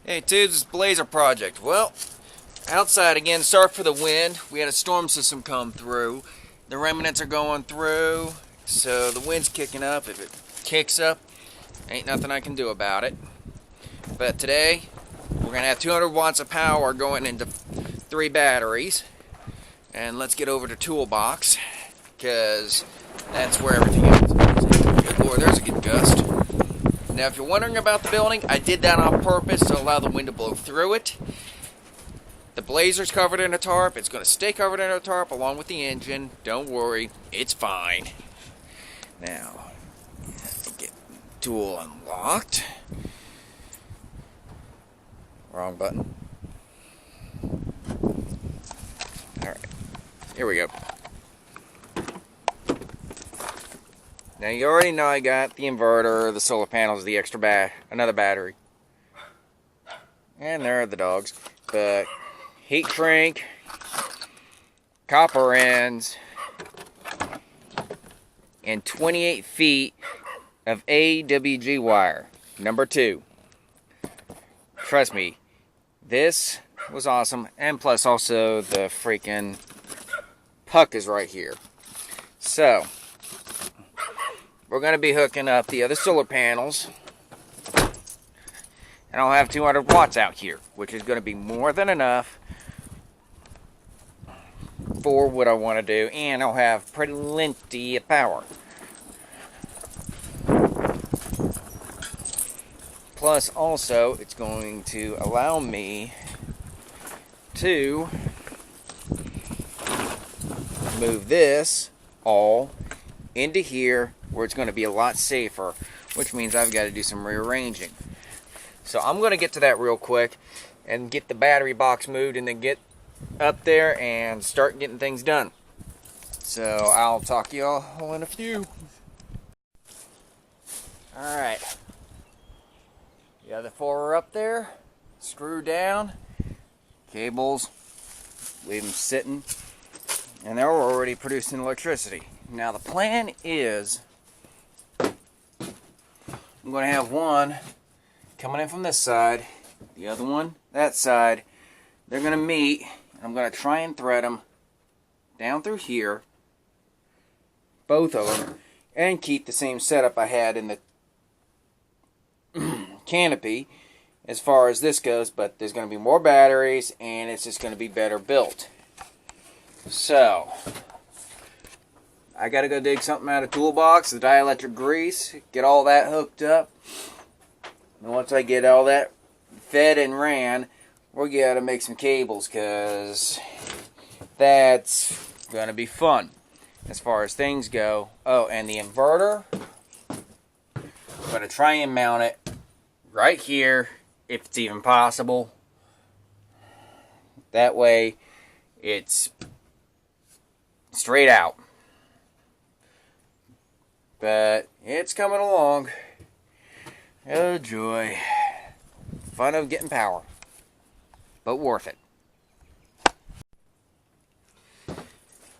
Hey, Tudes, Blazer Project. Well, outside again, sorry for the wind. We had a storm system come through. The remnants are going through, so the wind's kicking up. If it kicks up, ain't nothing I can do about it. But today, we're going to have 200 watts of power going into 3 batteries. And let's get over to Toolbox, because that's where everything is. Good Lord, there's a good gust. Now, if you're wondering about the building, I did that on purpose to allow the wind to blow through it. The Blazer's covered in a tarp. It's going to stay covered in a tarp along with the engine. Don't worry, it's fine. Now, get tool unlocked. Wrong button. Alright, here we go. Now you already know I got the inverter, the solar panels, the extra another battery. And there are the dogs. But heat shrink, copper ends, and 28 feet of AWG wire. Number 2. Trust me, this was awesome. And plus also the freaking puck is right here. So we're going to be hooking up the other solar panels. And I'll have 200 watts out here, which is going to be more than enough for what I want to do. And I'll have plenty of power. Plus also, it's going to allow me to move this all into here, where it's going to be a lot safer, which means I've got to do some rearranging. So I'm going to get to that real quick and get the battery box moved and then get up there and start getting things done. So I'll talk to y'all in a few. Alright. The other 4 are up there, screwed down, cables, leave them sitting, and they're already producing electricity. Now the plan is, I'm going to have one coming in from this side, the other one that side. They're going to meet, and I'm going to try and thread them down through here, both of them, and keep the same setup I had in the canopy as far as this goes, but there's going to be more batteries, and it's just going to be better built. So I got to go dig something out of Toolbox, the dielectric grease, get all that hooked up. And once I get all that fed and ran, we're going to make some cables, because that's going to be fun as far as things go. Oh, and the inverter, I'm going to try and mount it right here, if it's even possible. That way, it's straight out. But it's coming along. Oh joy. Fun of getting power. But worth it.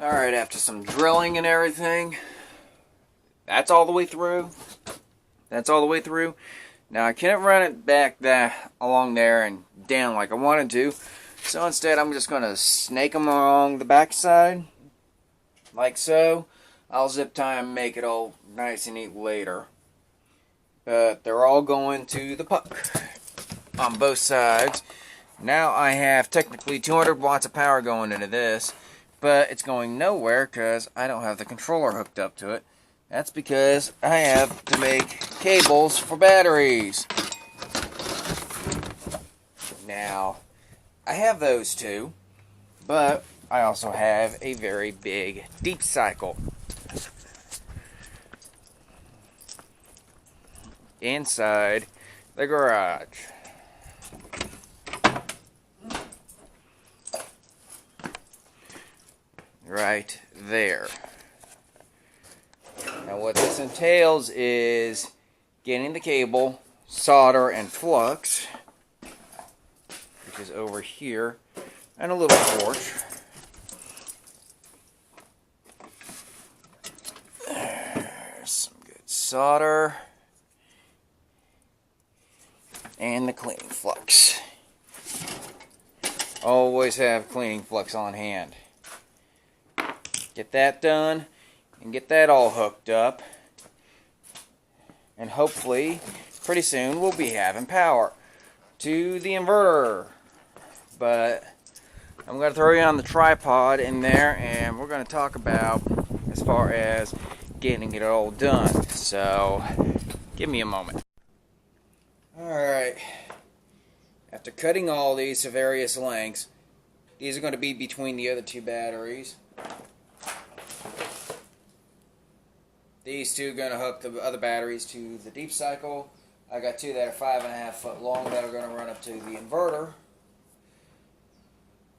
Alright, after some drilling and everything, that's all the way through. That's all the way through. Now I can't run it back along there and down like I wanted to. So instead I'm just going to snake them along the back side. Like so. I'll zip tie and make it all nice and neat later. But they're all going to the puck on both sides. Now I have technically 200 watts of power going into this, but it's going nowhere because I don't have the controller hooked up to it. That's because I have to make cables for batteries. Now, I have those too, but I also have a very big deep cycle inside the garage. Right there. Now what this entails is getting the cable, solder, and flux, which is over here, and a little torch. There's some good solder. and the cleaning flux. Always have cleaning flux on hand. Get that done and get that all hooked up. And hopefully, pretty soon, we'll be having power to the inverter. But I'm going to throw you on the tripod in there, and we're going to talk about as far as getting it all done. So, give me a moment. Alright. After cutting all these to various lengths, these are going to be between the other two batteries. These two are going to hook the other batteries to the deep cycle. I got two that are 5.5 foot long that are going to run up to the inverter.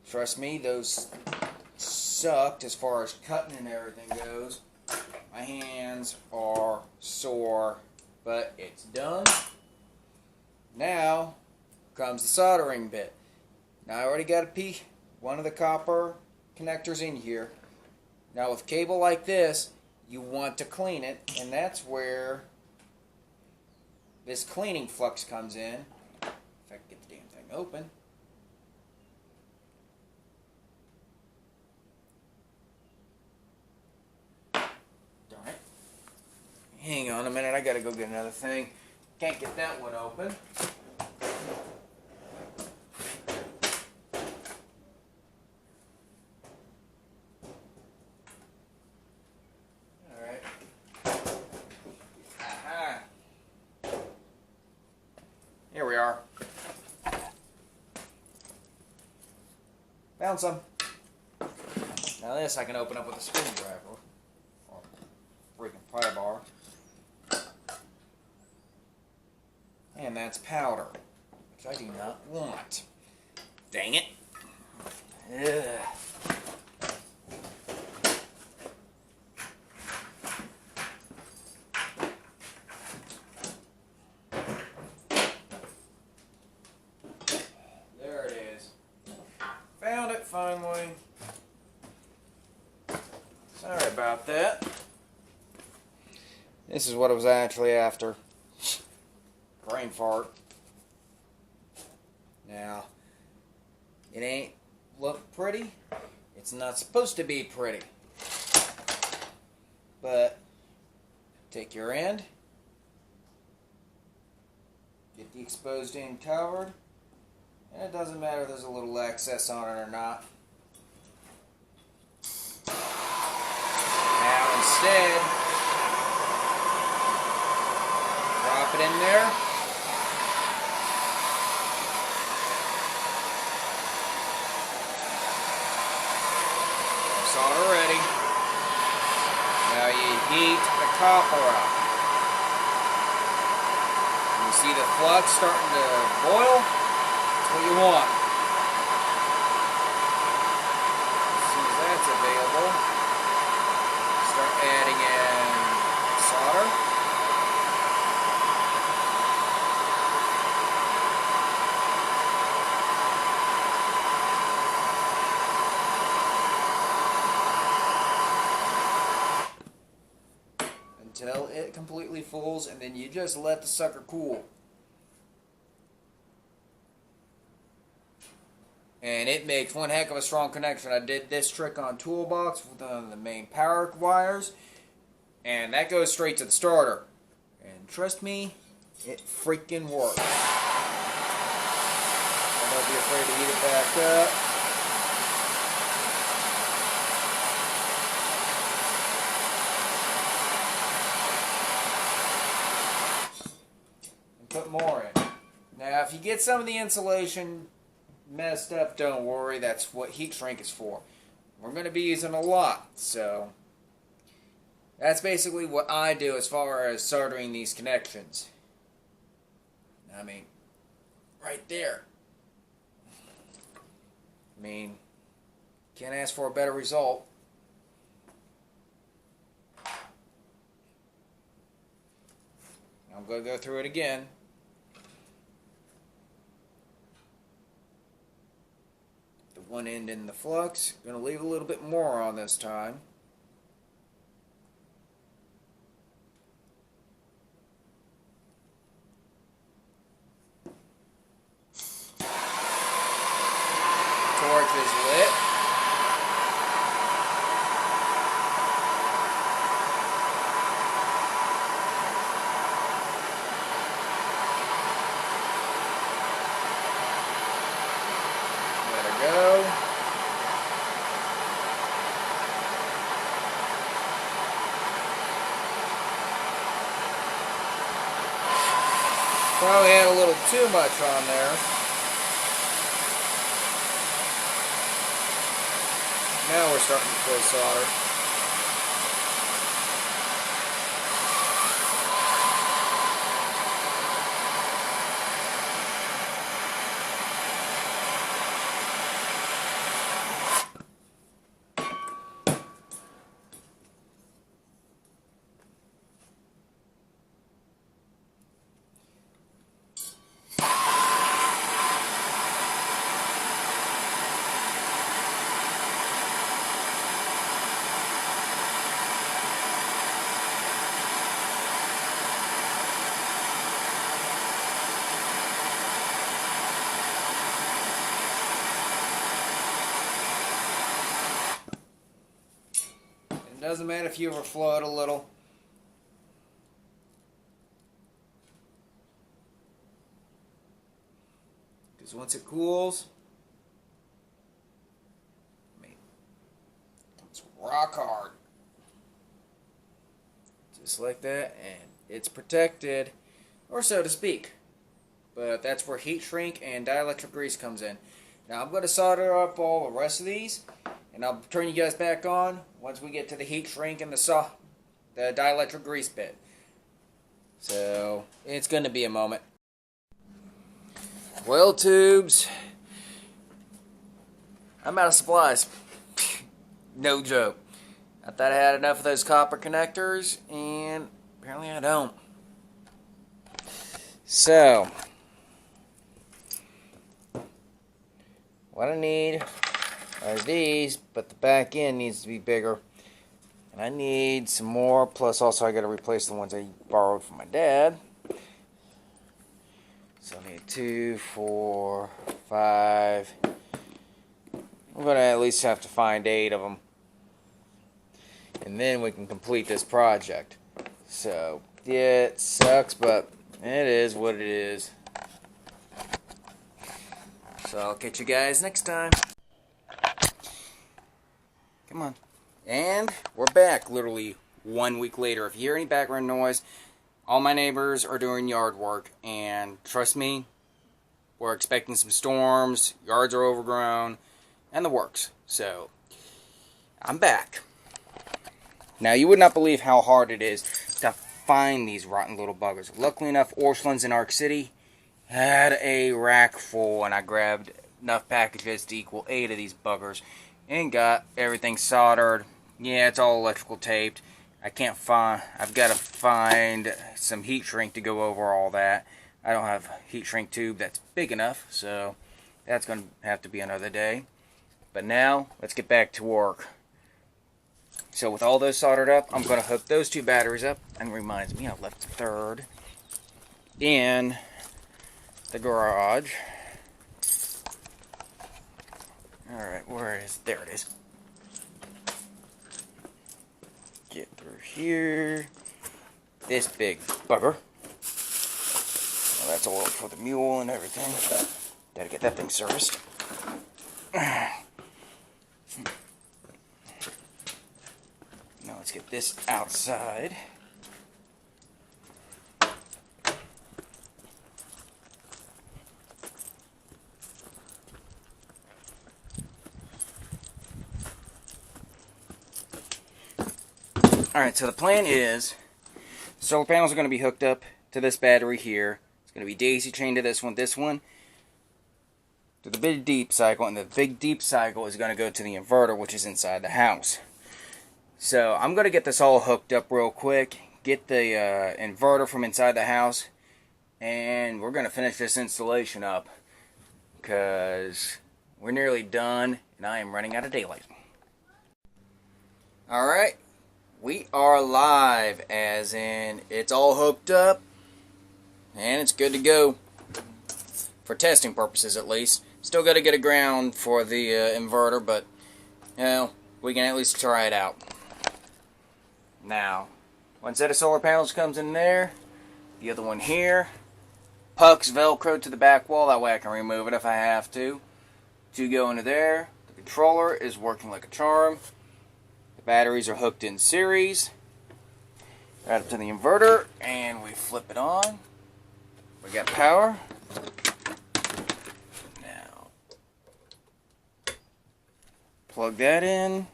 Trust me, those sucked as far as cutting and everything goes. My hands are sore, but it's done. Now comes the soldering bit. Now I already got one of the copper connectors in here. Now with cable like this, you want to clean it, and that's where this cleaning flux comes in. If I can get the damn thing open. Darn it. Hang on a minute, I gotta go get another thing. Can't get that one open. Here we are. Found some. Now this I can open up with a screwdriver or freaking pry bar. And that's powder, which I do not want. Dang it. Ugh. Found it finally. Sorry about that. This is what I was actually after. Brain fart. Now, it ain't look pretty. It's not supposed to be pretty. But, take your end. Get the exposed end covered. And it doesn't matter if there's a little excess on it or not. Now instead, drop it in there. Solder ready. Now you heat the copper up. You see the flux starting to boil? What you want. As soon as that's available, start adding in solder. Until it completely fulls, and then you just let the sucker cool. And it makes one heck of a strong connection. I did this trick on Toolbox with the main power wires, and that goes straight to the starter. And trust me, it freaking works. So don't be afraid to heat it back up. And put more in. Now, if you get some of the insulation messed up, don't worry, that's what heat shrink is for. We're going to be using a lot, so that's basically what I do as far as soldering these connections. I mean, right there. I mean, can't ask for a better result. I'm going to go through it again. One end in the flux. Going to leave a little bit more on this time. Probably had a little too much on there. Now we're starting to feel solder. Doesn't matter if you overflow it a little. Because once it cools, it's rock hard. Just like that, and it's protected, or so to speak. But that's where heat shrink and dielectric grease comes in. Now I'm going to solder up all the rest of these, and I'll turn you guys back on once we get to the heat shrink and the dielectric grease bit. So, it's going to be a moment. Well, tubes, I'm out of supplies. No joke. I thought I had enough of those copper connectors, and apparently I don't. So, what I need are these, but the back end needs to be bigger. And I need some more, plus also I got to replace the ones I borrowed from my dad. So I need 2, 4, 5. I'm going to at least have to find 8 of them. And then we can complete this project. So, yeah, it sucks, but it is what it is. So I'll catch you guys next time. Come on. And we're back literally 1 week later. If you hear any background noise, all my neighbors are doing yard work. And trust me, we're expecting some storms, yards are overgrown, and the works. So, I'm back. Now, you would not believe how hard it is to find these rotten little buggers. Luckily enough, Orscheln's in Ark City had a rack full, and I grabbed enough packages to equal 8 of these buggers and got everything soldered. Yeah, it's all electrical taped. I've got to find some heat shrink to go over all that. I don't have a heat shrink tube that's big enough, so that's going to have to be another day. But now, let's get back to work. So with all those soldered up, I'm going to hook those 2 batteries up. And it reminds me, I left the third in the garage. Alright, where is it? There it is. Get through here. This big bugger. Well, that's oil for the mule and everything. Gotta get that thing serviced. Now let's get this outside. Alright, so the plan is, solar panels are going to be hooked up to this battery here. It's going to be daisy chained to this one, to the big deep cycle, and the big deep cycle is going to go to the inverter, which is inside the house. So I'm going to get this all hooked up real quick, get the inverter from inside the house, and we're going to finish this installation up, because we're nearly done, and I am running out of daylight. Alright. We are live, as in it's all hooked up and it's good to go for testing purposes at least. Still got to get a ground for the inverter, but you know, we can at least try it out. Now, one set of solar panels comes in there, the other one here. Puck's Velcro to the back wall, that way I can remove it if I have to. 2 go into there. The controller is working like a charm. Batteries are hooked in series. Right up to the inverter, and we flip it on. We got power. Now, plug that in.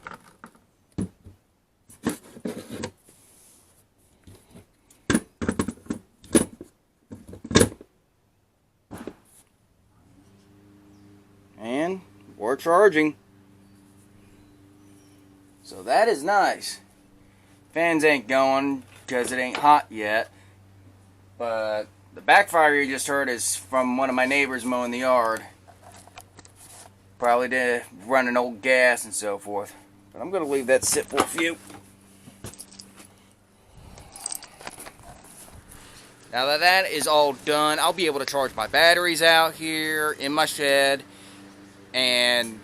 And we're charging. So that is nice. Fans ain't going because it ain't hot yet. But the backfire you just heard is from one of my neighbors mowing the yard. Probably did running old gas and so forth. But I'm going to leave that sit for a few. Now that that is all done, I'll be able to charge my batteries out here in my shed and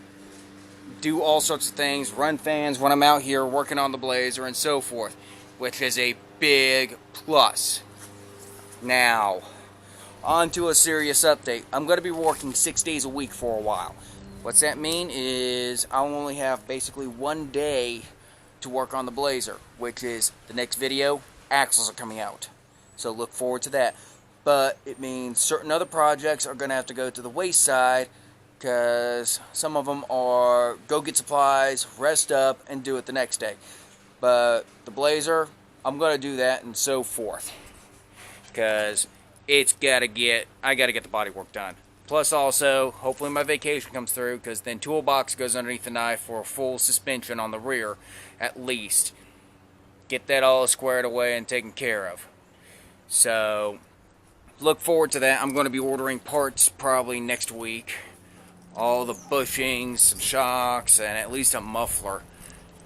do all sorts of things, run fans when I'm out here working on the Blazer and so forth, which is a big plus. Now, on to a serious update. I'm going to be working 6 days a week for a while. What's that mean is I'll only have basically 1 day to work on the Blazer, which is the next video. Axles are coming out, so look forward to that. But it means certain other projects are going to have to go to the wayside, because some of them are go get supplies, rest up, and do it the next day. But the Blazer, I'm going to do that and so forth, because I got to get the body work done. Plus also, hopefully my vacation comes through, because then toolbox goes underneath the knife for a full suspension on the rear, at least. Get that all squared away and taken care of. So, look forward to that. I'm going to be ordering parts probably next week. All the bushings, some shocks, and at least a muffler,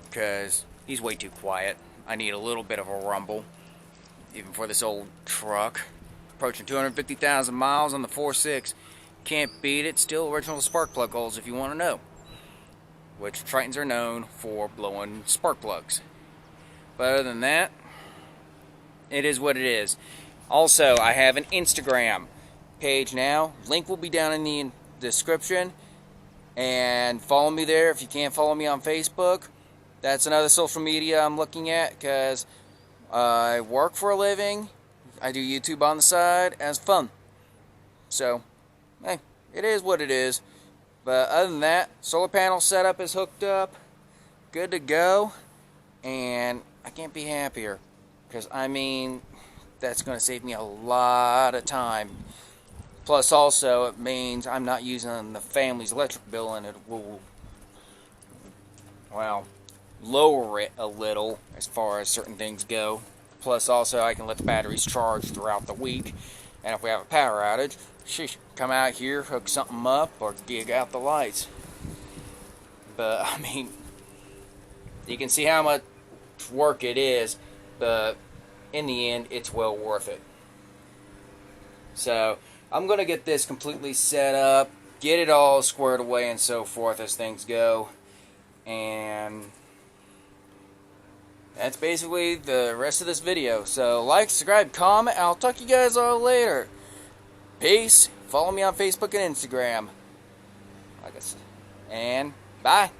because he's way too quiet. I need a little bit of a rumble, even for this old truck. Approaching 250,000 miles on the 4.6. Can't beat it. Still original spark plug holes if you want to know, which Tritons are known for blowing spark plugs. But other than that, it is what it is. Also, I have an Instagram page now. Link will be down in the description, and follow me there if you can't follow me on Facebook. That's another social media I'm looking at, because I work for a living. I do YouTube on the side as fun. So, hey, it is what it is. But other than that, solar panel setup is hooked up, good to go, and I can't be happier, because I mean, that's going to save me a lot of time. Plus also, it means I'm not using the family's electric bill, and it will, well, lower it a little as far as certain things go. Plus also, I can let the batteries charge throughout the week, and if we have a power outage, sheesh, come out here, hook something up, or gig out the lights. But, I mean, you can see how much work it is, but in the end, it's well worth it. So, I'm going to get this completely set up, get it all squared away and so forth as things go. And that's basically the rest of this video. So like, subscribe, comment. I'll talk to you guys all later. Peace. Follow me on Facebook and Instagram. Like I said. And bye.